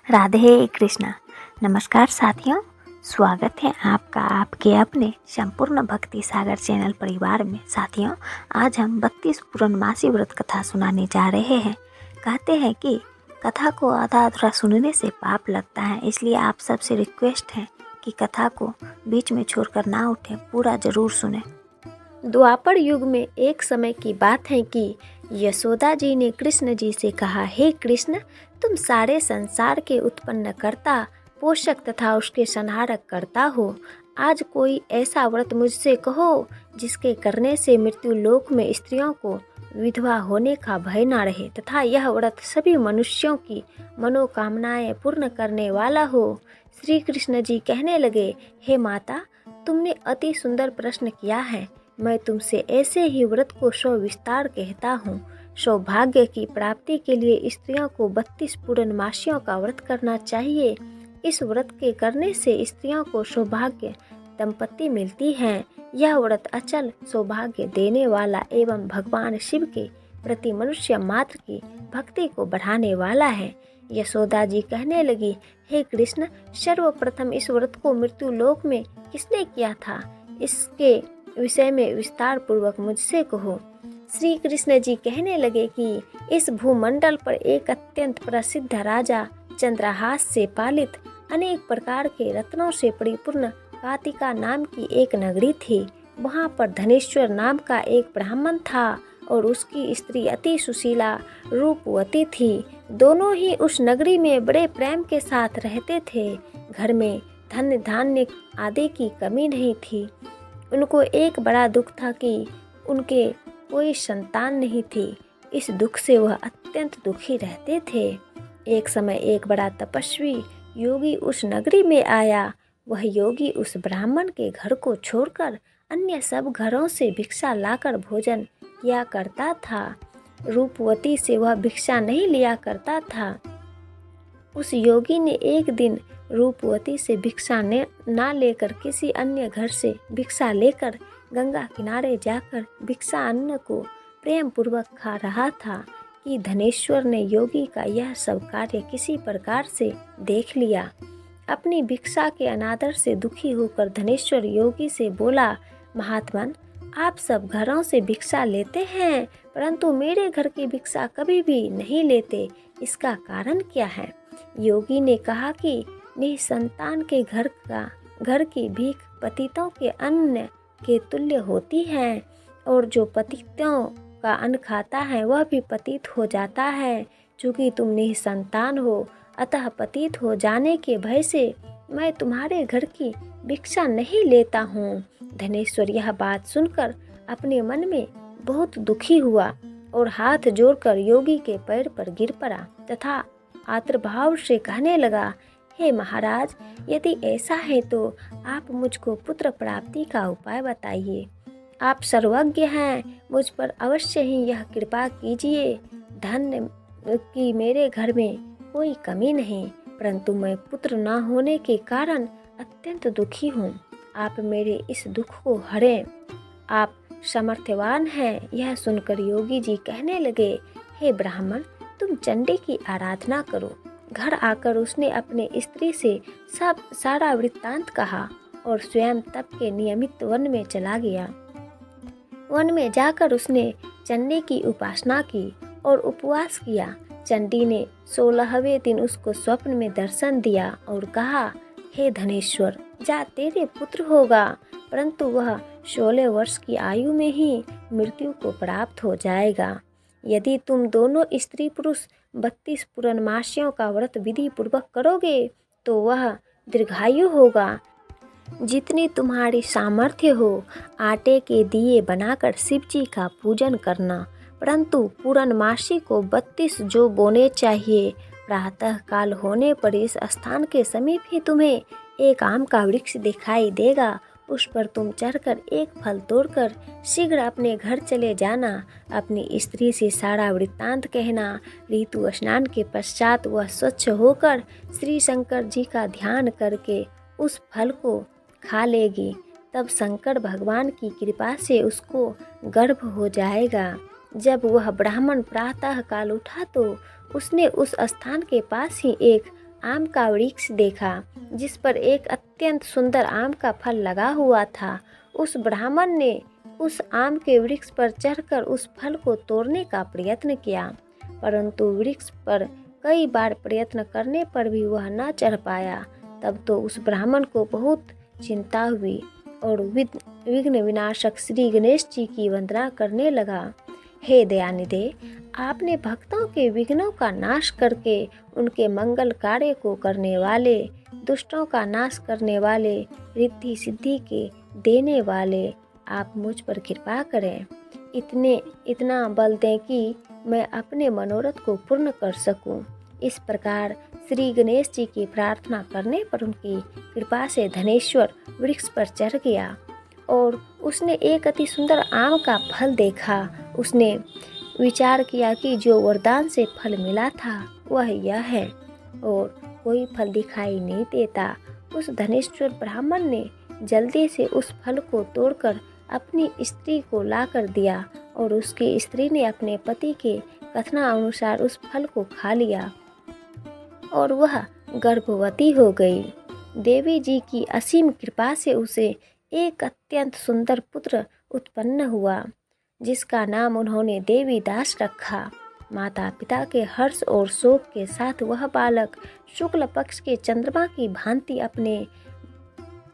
राधे कृष्णा। नमस्कार साथियों, स्वागत है आपका आपके अपने संपूर्ण भक्ति सागर चैनल परिवार में। साथियों, आज हम 32 पूर्णमासी व्रत कथा सुनाने जा रहे हैं। कहते हैं कि कथा को आधा अधूरा सुनने से पाप लगता है, इसलिए आप सबसे रिक्वेस्ट है कि कथा को बीच में छोड़कर ना उठें, पूरा जरूर सुने। द्वापर युग में एक समय की बात है कि यशोदा जी ने कृष्ण जी से कहा, हे कृष्ण, तुम सारे संसार के उत्पन्न करता, पोषक तथा उसके संहारक करता हो। आज कोई ऐसा व्रत मुझसे कहो जिसके करने से मृत्यु लोक में स्त्रियों को विधवा होने का भय ना रहे तथा यह व्रत सभी मनुष्यों की मनोकामनाएं पूर्ण करने वाला हो। श्री कृष्ण जी कहने लगे, हे माता, तुमने अति सुंदर प्रश्न किया है। मैं तुमसे ऐसे ही व्रत को सविस्तार कहता हूँ। सौभाग्य की प्राप्ति के लिए स्त्रियों को 32 पूर्णमासियों का व्रत करना चाहिए। इस व्रत के करने से स्त्रियों को सौभाग्य दंपत्ति मिलती है। यह व्रत अचल सौभाग्य देने वाला एवं भगवान शिव के प्रति मनुष्य मात्र की भक्ति को बढ़ाने वाला है। यशोदा जी कहने लगी, हे कृष्ण, सर्वप्रथम इस व्रत को मृत्यु लोक में किसने किया था, इसके विषय में विस्तार पूर्वक मुझसे कहो। श्री कृष्ण जी कहने लगे कि इस भूमंडल पर एक अत्यंत प्रसिद्ध राजा चंद्रहास से पालित अनेक प्रकार के रत्नों से परिपूर्ण कातिका नाम की एक नगरी थी। वहाँ पर धनेश्वर नाम का एक ब्राह्मण था और उसकी स्त्री अति सुशीला रूपवती थी। दोनों ही उस नगरी में बड़े प्रेम के साथ रहते थे। घर में धन धान्य आदि की कमी नहीं थी। उनको एक बड़ा दुख था कि उनके कोई संतान नहीं थी। इस दुख से वह अत्यंत दुखी रहते थे। एक समय एक बड़ा तपस्वी योगी उस नगरी में आया। वह योगी उस ब्राह्मण के घर को छोड़कर अन्य सब घरों से भिक्षा लाकर भोजन किया करता था। रूपवती से वह भिक्षा नहीं लिया करता था। उस योगी ने एक दिन रूपवती से भिक्षा ना लेकर किसी अन्य घर से भिक्षा लेकर गंगा किनारे जाकर भिक्षा अन्न को प्रेम पूर्वक खा रहा था कि धनेश्वर ने योगी का यह सब कार्य किसी प्रकार से देख लिया। अपनी भिक्षा के अनादर से दुखी होकर धनेश्वर योगी से बोला, महात्मन, आप सब घरों से भिक्षा लेते हैं परंतु मेरे घर की भिक्षा कभी भी नहीं लेते, इसका कारण क्या है? योगी ने कहा कि निसंतान के घर की भीख पतितों के अन्न के तुल्य होती है और जो पतितों का अन्न खाता है वह भी पतित हो जाता है। चूँकि तुम निसंतान हो, अतः पतित हो जाने के भय से मैं तुम्हारे घर की भिक्षा नहीं लेता हूँ। धनेश्वर यह बात सुनकर अपने मन में बहुत दुखी हुआ और हाथ जोड़कर योगी के पैर पर गिर पड़ा तथा आर्तभाव से कहने लगा, हे महाराज, यदि ऐसा है तो आप मुझको पुत्र प्राप्ति का उपाय बताइए। आप सर्वज्ञ हैं, मुझ पर अवश्य ही यह कृपा कीजिए। धन की मेरे घर में कोई कमी नहीं, परंतु मैं पुत्र न होने के कारण अत्यंत दुखी हूँ। आप मेरे इस दुख को हरें, आप समर्थवान हैं। यह सुनकर योगी जी कहने लगे, हे ब्राह्मण, तुम चंडी की आराधना करो। घर आकर उसने अपने स्त्री से सारा वृत्तांत कहा और स्वयं तप के नियमित वन में चला गया। वन में जाकर उसने चंडी की उपासना की और उपवास किया। चंडी ने 16वें दिन उसको स्वप्न में दर्शन दिया और कहा, हे धनेश्वर, जा, तेरे पुत्र होगा, परंतु वह 16 वर्ष की आयु में ही मृत्यु को प्राप्त हो जाएगा। यदि तुम दोनों स्त्री पुरुष 32 पूर्णमासियों का व्रत विधि पूर्वक करोगे तो वह दीर्घायु होगा। जितनी तुम्हारी सामर्थ्य हो, आटे के दिए बनाकर शिव जी का पूजन करना, परंतु पूर्णमासी को 32 जो बोने चाहिए। प्रातः काल होने पर इस स्थान के समीप ही तुम्हें एक आम का वृक्ष दिखाई देगा। उस पर तुम चढ़कर एक फल तोड़कर शीघ्र अपने घर चले जाना। अपनी स्त्री से सारा वृत्तांत कहना। ऋतु स्नान के पश्चात वह स्वच्छ होकर श्री शंकर जी का ध्यान करके उस फल को खा लेगी। तब शंकर भगवान की कृपा से उसको गर्भ हो जाएगा। जब वह ब्राह्मण प्रातः काल उठा तो उसने उस स्थान के पास ही एक आम का वृक्ष देखा जिस पर एक अत्यंत सुंदर आम का फल लगा हुआ था। उस ब्राह्मण ने उस आम के वृक्ष पर चढ़कर उस फल को तोड़ने का प्रयत्न किया, परंतु वृक्ष पर कई बार प्रयत्न करने पर भी वह न चढ़ पाया। तब तो उस ब्राह्मण को बहुत चिंता हुई और विघ्न विनाशक श्री गणेश जी की वंदना करने लगा। हे दयानिधे, आपने भक्तों के विघ्नों का नाश करके उनके मंगल कार्य को करने वाले, दुष्टों का नाश करने वाले, रिद्धि सिद्धि के देने वाले, आप मुझ पर कृपा करें। इतना बल दें कि मैं अपने मनोरथ को पूर्ण कर सकूं। इस प्रकार श्री गणेश जी की प्रार्थना करने पर उनकी कृपा से धनेश्वर वृक्ष पर चढ़ गया और उसने एक अति सुंदर आम का फल देखा। उसने विचार किया कि जो वरदान से फल मिला था वह यह है और कोई फल दिखाई नहीं देता। उस धनेश्वर ब्राह्मण ने जल्दी से उस फल को तोड़कर अपनी स्त्री को लाकर दिया और उसकी स्त्री ने अपने पति के कथनानुसार उस फल को खा लिया और वह गर्भवती हो गई। देवी जी की असीम कृपा से उसे एक अत्यंत सुंदर पुत्र उत्पन्न हुआ जिसका नाम उन्होंने देवी दास रखा। माता पिता के हर्ष और शोक के साथ वह बालक शुक्ल पक्ष के चंद्रमा की भांति अपने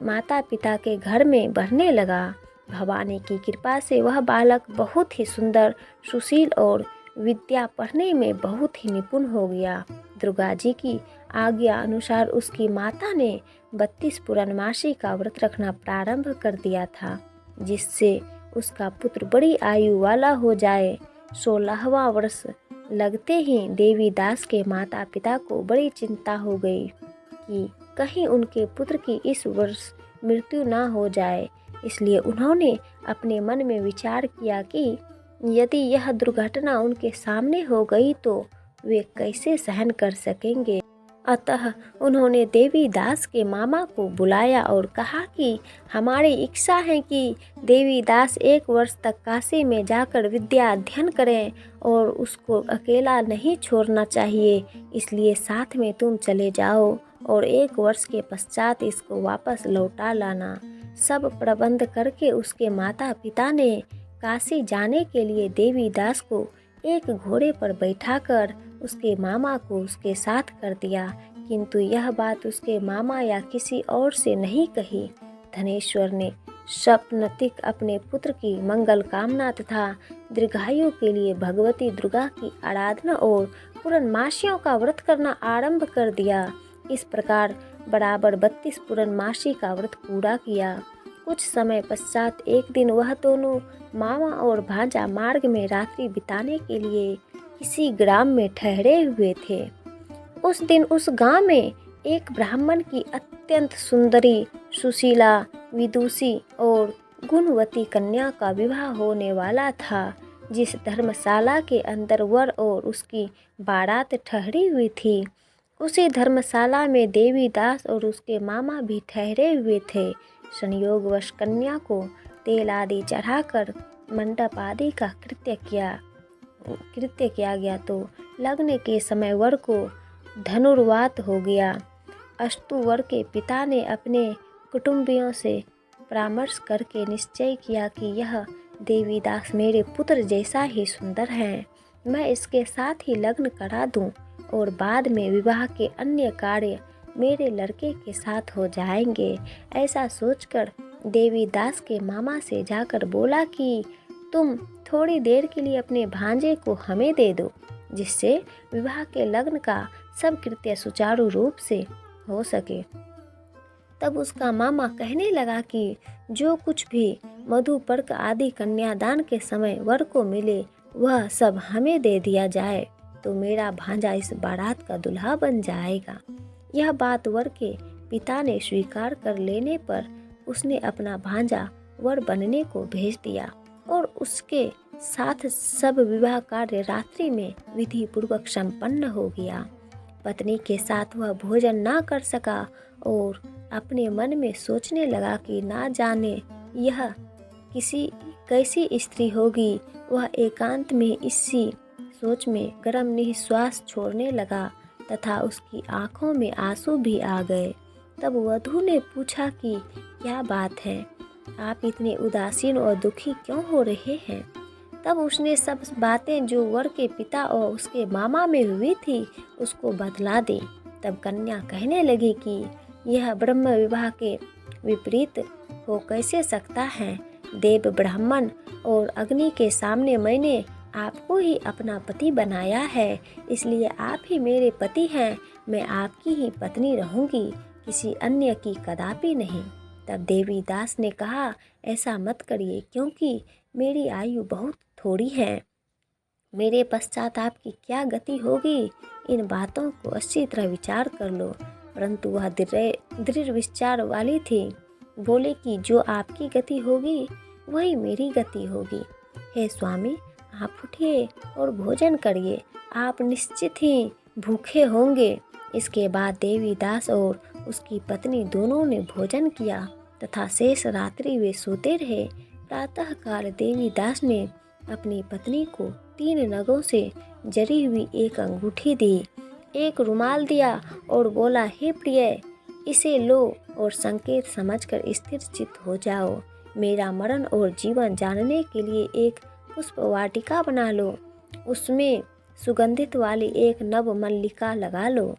माता पिता के घर में बढ़ने लगा। भवानी की कृपा से वह बालक बहुत ही सुंदर, सुशील और विद्या पढ़ने में बहुत ही निपुण हो गया। दुर्गा जी की आज्ञा अनुसार उसकी माता ने 32 पूर्णमासी का व्रत रखना प्रारंभ कर दिया था, जिससे उसका पुत्र बड़ी आयु वाला हो जाए। 16वां वर्ष लगते ही देवी दास के माता पिता को बड़ी चिंता हो गई कि कहीं उनके पुत्र की इस वर्ष मृत्यु ना हो जाए। इसलिए उन्होंने अपने मन में विचार किया कि यदि यह दुर्घटना उनके सामने हो गई तो वे कैसे सहन कर सकेंगे। अतः उन्होंने देवी दास के मामा को बुलाया और कहा कि हमारी इच्छा है कि देवी दास 1 वर्ष तक काशी में जाकर विद्या अध्ययन करें और उसको अकेला नहीं छोड़ना चाहिए, इसलिए साथ में तुम चले जाओ और 1 वर्ष के पश्चात इसको वापस लौटा लाना। सब प्रबंध करके उसके माता पिता ने काशी जाने के लिए देवी दास को एक घोड़े पर बैठाकर उसके मामा को उसके साथ कर दिया, किंतु यह बात उसके मामा या किसी और से नहीं कही। धनेश्वर ने स्वप्नतिक अपने पुत्र की मंगल कामना तथा दीर्घायु के लिए भगवती दुर्गा की आराधना और पूर्णमासियों का व्रत करना आरंभ कर दिया। इस प्रकार बराबर 32 पूर्णमासी का व्रत पूरा किया। कुछ समय पश्चात एक दिन वह दोनों मामा और भांजा मार्ग में रात्रि बिताने के लिए किसी ग्राम में ठहरे हुए थे। उस दिन उस गांव में एक ब्राह्मण की अत्यंत सुंदरी, सुशीला, विदुषी और गुणवती कन्या का विवाह होने वाला था। जिस धर्मशाला के अंदर वर और उसकी बारात ठहरी हुई थी, उसी धर्मशाला में देवी दास और उसके मामा भी ठहरे हुए थे। संयोगवश कन्या को तेल आदि चढ़ाकर मंडप आदि का कृत्य किया गया तो लगने के समय वर को धनुर्वात हो गया। अस्तु वर के पिता ने अपने कुटुंबियों से परामर्श करके निश्चय किया कि यह देवीदास मेरे पुत्र जैसा ही सुंदर है, मैं इसके साथ ही लग्न करा दूं और बाद में विवाह के अन्य कार्य मेरे लड़के के साथ हो जाएंगे। ऐसा सोचकर देवीदास के मामा से जाकर बोला कि तुम थोड़ी देर के लिए अपने भांजे को हमें दे दो, जिससे विवाह के लग्न का सब कृत्य सुचारू रूप से हो सके। तब उसका मामा कहने लगा कि जो कुछ भी मधुपर्क आदि कन्यादान के समय वर को मिले वह सब हमें दे दिया जाए तो मेरा भांजा इस बारात का दूल्हा बन जाएगा। यह बात वर के पिता ने स्वीकार कर लेने पर उसने अपना भांजा वर बनने को भेज दिया और उसके साथ सब विवाह कार्य रात्रि में विधि पूर्वक संपन्न हो गया। पत्नी के साथ वह भोजन ना कर सका और अपने मन में सोचने लगा कि ना जाने यह कैसी स्त्री होगी। वह एकांत में इसी सोच में गर्म निश्वास छोड़ने लगा। तथा उसकी आंखों में आंसू भी आ गए। तब वधू ने पूछा कि क्या बात है, आप इतने उदासीन और दुखी क्यों हो रहे हैं? तब उसने सब बातें जो वर के पिता और उसके मामा में हुई थी उसको बतला दी। तब कन्या कहने लगी कि यह ब्रह्म विवाह के विपरीत हो कैसे सकता है? देव ब्राह्मण और अग्नि के सामने मैंने आपको ही अपना पति बनाया है, इसलिए आप ही मेरे पति हैं। मैं आपकी ही पत्नी रहूंगी, किसी अन्य की कदापि नहीं। तब देवी दास ने कहा, ऐसा मत करिए, क्योंकि मेरी आयु बहुत थोड़ी है। मेरे पश्चात आपकी क्या गति होगी, इन बातों को अच्छी तरह विचार कर लो। परंतु वह दृढ़ विचार वाली थी। बोले कि जो आपकी गति होगी वही मेरी गति होगी। हे स्वामी, आप उठिए और भोजन करिए, आप निश्चित ही भूखे होंगे। इसके बाद देवी दास और उसकी पत्नी दोनों ने भोजन किया तथा शेष रात्रि वे सोते रहे। प्रातःकाल देवी दास ने अपनी पत्नी को 3 नगों से जरी हुई एक अंगूठी दी, एक रुमाल दिया और बोला, हे प्रिय, इसे लो और संकेत समझकर स्थिर चित्त हो जाओ। मेरा मरण और जीवन जानने के लिए एक पुष्प वाटिका बना लो, उसमें सुगंधित वाली एक नव मल्लिका लगा लो,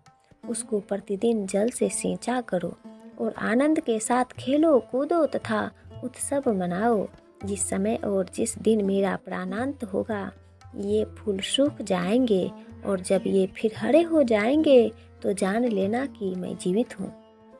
उसको प्रतिदिन जल से सींचा करो और आनंद के साथ खेलो कूदो तथा उत्सव मनाओ। जिस समय और जिस दिन मेरा प्राणांत होगा ये फूल सूख जाएंगे और जब ये फिर हरे हो जाएंगे तो जान लेना कि मैं जीवित हूँ।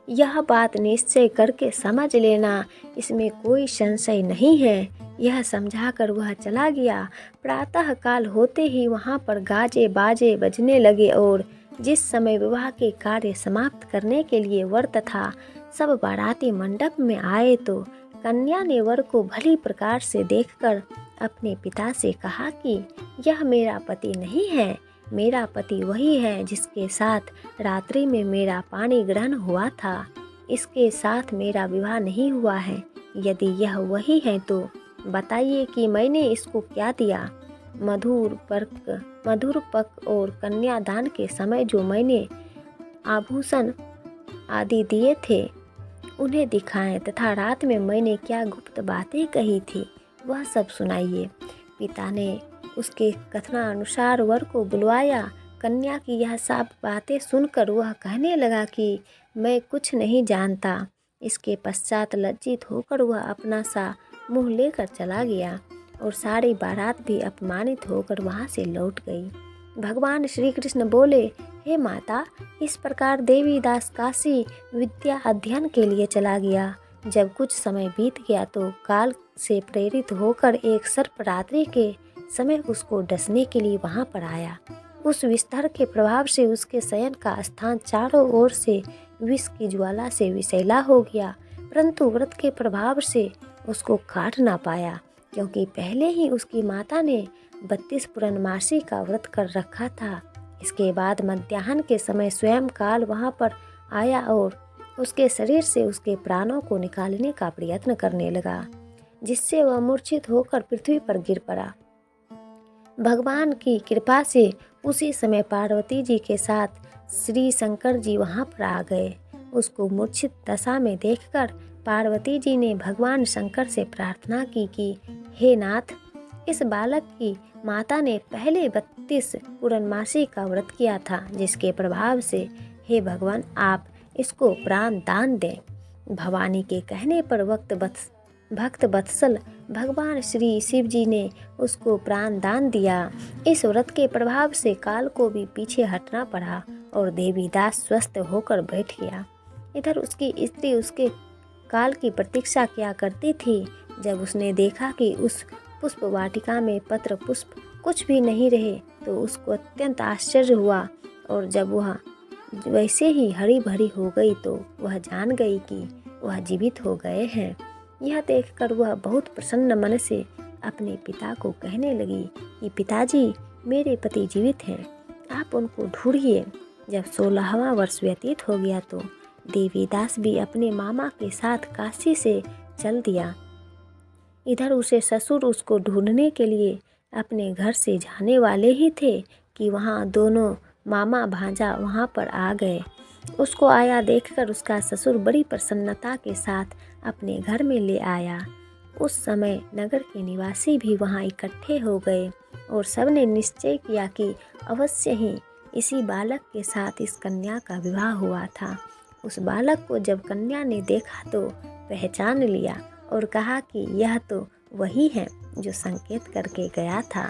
यह बात निश्चय करके समझ लेना, इसमें कोई संशय नहीं है। यह समझाकर वह चला गया। प्रातः काल होते ही वहाँ पर गाजे बाजे बजने लगे और जिस समय विवाह के कार्य समाप्त करने के लिए वर तथा सब बाराती मंडप में आए तो कन्या ने वर को भली प्रकार से देखकर अपने पिता से कहा कि यह मेरा पति नहीं है, मेरा पति वही है जिसके साथ रात्रि में मेरा पानी ग्रहण हुआ था। इसके साथ मेरा विवाह नहीं हुआ है। यदि यह वही है तो बताइए कि मैंने इसको क्या दिया। मधुर पक और कन्यादान के समय जो मैंने आभूषण आदि दिए थे उन्हें दिखाएं तथा रात में मैंने क्या गुप्त बातें कही थी वह सब सुनाइए। पिता ने उसके कथनानुसार वर को बुलवाया। कन्या की यह सब बातें सुनकर वह कहने लगा कि मैं कुछ नहीं जानता। इसके पश्चात लज्जित होकर वह अपना सा मुंह लेकर चला गया और सारी बारात भी अपमानित होकर वहाँ से लौट गई। भगवान श्री कृष्ण बोले, हे माता, इस प्रकार देवी दास काशी विद्या अध्ययन के लिए चला गया। जब कुछ समय बीत गया तो काल से प्रेरित होकर एक सर्प रात्रि के समय उसको डसने के लिए वहाँ पर आया। उस विस्तार के प्रभाव से उसके शयन का स्थान चारों ओर से विष की ज्वाला से विषैला हो गया, परंतु व्रत के प्रभाव से उसको काट ना पाया, क्योंकि पहले ही उसकी माता ने 32 पूर्णमासी का व्रत कर रखा था। इसके बाद मध्याह्न के समय स्वयं काल वहाँ पर आया और उसके शरीर से उसके प्राणों को निकालने का प्रयत्न करने लगा, जिससे वह मूर्छित होकर पृथ्वी पर गिर पड़ा। भगवान की कृपा से उसी समय पार्वती जी के साथ श्री शंकर जी वहाँ पर आ गए। उसको मूर्छित दशा में देखकर पार्वती जी ने भगवान शंकर से प्रार्थना की कि हे नाथ, इस बालक की माता ने पहले 32 पूर्णमासी का व्रत किया था, जिसके प्रभाव से हे भगवान आप इसको प्राण दान दें। भवानी के कहने पर भक्त वत्सल भगवान श्री शिव जी ने उसको प्राण दान दिया। इस व्रत के प्रभाव से काल को भी पीछे हटना पड़ा और देवी दास स्वस्थ होकर बैठ गया। इधर उसकी स्त्री उसके काल की प्रतीक्षा किया करती थी। जब उसने देखा कि उस पुष्प वाटिका में पत्र पुष्प कुछ भी नहीं रहे तो उसको अत्यंत आश्चर्य हुआ और जब वह वैसे ही हरी भरी हो गई तो वह जान गई कि वह जीवित हो गए हैं। यह देखकर वह बहुत प्रसन्न मन से अपने पिता को कहने लगी कि पिताजी, मेरे पति जीवित हैं, आप उनको ढूंढिए। जब 16वां वर्ष व्यतीत हो गया तो देवीदास भी अपने मामा के साथ काशी से चल दिया। इधर उसे ससुर उसको ढूंढने के लिए अपने घर से जाने वाले ही थे कि वहाँ दोनों मामा भांजा वहाँ पर आ गए। उसको आया देखकर उसका ससुर बड़ी प्रसन्नता के साथ अपने घर में ले आया। उस समय नगर के निवासी भी वहाँ इकट्ठे हो गए और सबने निश्चय किया कि अवश्य ही इसी बालक के साथ इस कन्या का विवाह हुआ था। उस बालक को जब कन्या ने देखा तो पहचान लिया और कहा कि यह तो वही है जो संकेत करके गया था।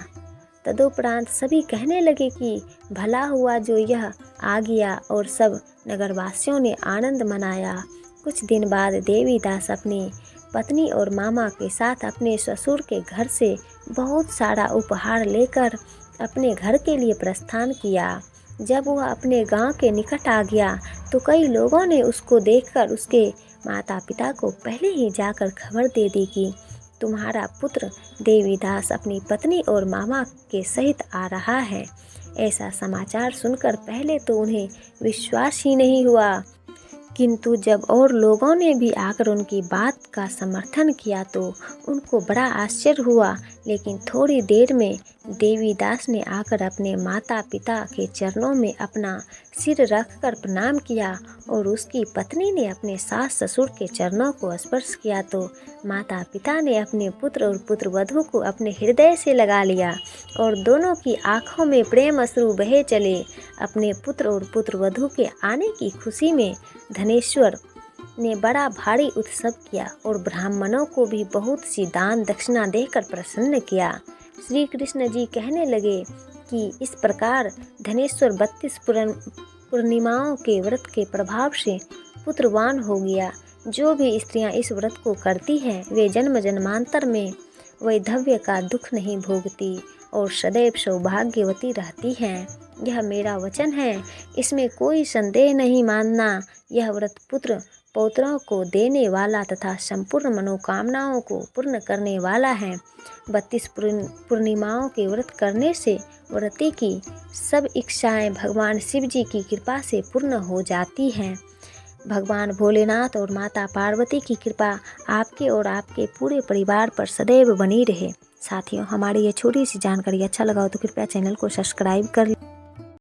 तदुपरांत सभी कहने लगे कि भला हुआ जो यह आ गया, और सब नगरवासियों ने आनंद मनाया। कुछ दिन बाद देवीदास अपनी पत्नी और मामा के साथ अपने ससुर के घर से बहुत सारा उपहार लेकर अपने घर के लिए प्रस्थान किया। जब वह अपने गांव के निकट आ गया तो कई लोगों ने उसको देखकर उसके माता पिता को पहले ही जाकर खबर दे दी कि तुम्हारा पुत्र देवीदास अपनी पत्नी और मामा के सहित आ रहा है। ऐसा समाचार सुनकर पहले तो उन्हें विश्वास ही नहीं हुआ, किंतु जब और लोगों ने भी आकर उनकी बात का समर्थन किया तो उनको बड़ा आश्चर्य हुआ। लेकिन थोड़ी देर में देवीदास ने आकर अपने माता पिता के चरणों में अपना सिर रखकर प्रणाम किया और उसकी पत्नी ने अपने सास ससुर के चरणों को स्पर्श किया तो माता पिता ने अपने पुत्र और पुत्रवधू को अपने हृदय से लगा लिया और दोनों की आंखों में प्रेम अश्रु बहे चले। अपने पुत्र और पुत्रवधू के आने की खुशी में धनेश्वर ने बड़ा भारी उत्सव किया और ब्राह्मणों को भी बहुत सी दान दक्षिणा देकर प्रसन्न किया। श्री कृष्ण जी कहने लगे कि इस प्रकार धनेश्वर 32 पूर्णिमाओं के व्रत के प्रभाव से पुत्रवान हो गया। जो भी स्त्रियां इस व्रत को करती हैं वे जन्म जन्मांतर में वैधव्य का दुख नहीं भोगती और सदैव सौभाग्यवती रहती हैं। यह मेरा वचन है, इसमें कोई संदेह नहीं मानना। यह व्रत पुत्र पौत्रों को देने वाला तथा संपूर्ण मनोकामनाओं को पूर्ण करने वाला है। 32 पूर्णिमाओं के व्रत करने से व्रती की सब इच्छाएं भगवान शिव जी की कृपा से पूर्ण हो जाती हैं। भगवान भोलेनाथ और माता पार्वती की कृपा आपके और आपके पूरे परिवार पर सदैव बनी रहे। साथियों, हमारी ये छोटी सी जानकारी अच्छा लगा हो तो कृपया चैनल को सब्सक्राइब कर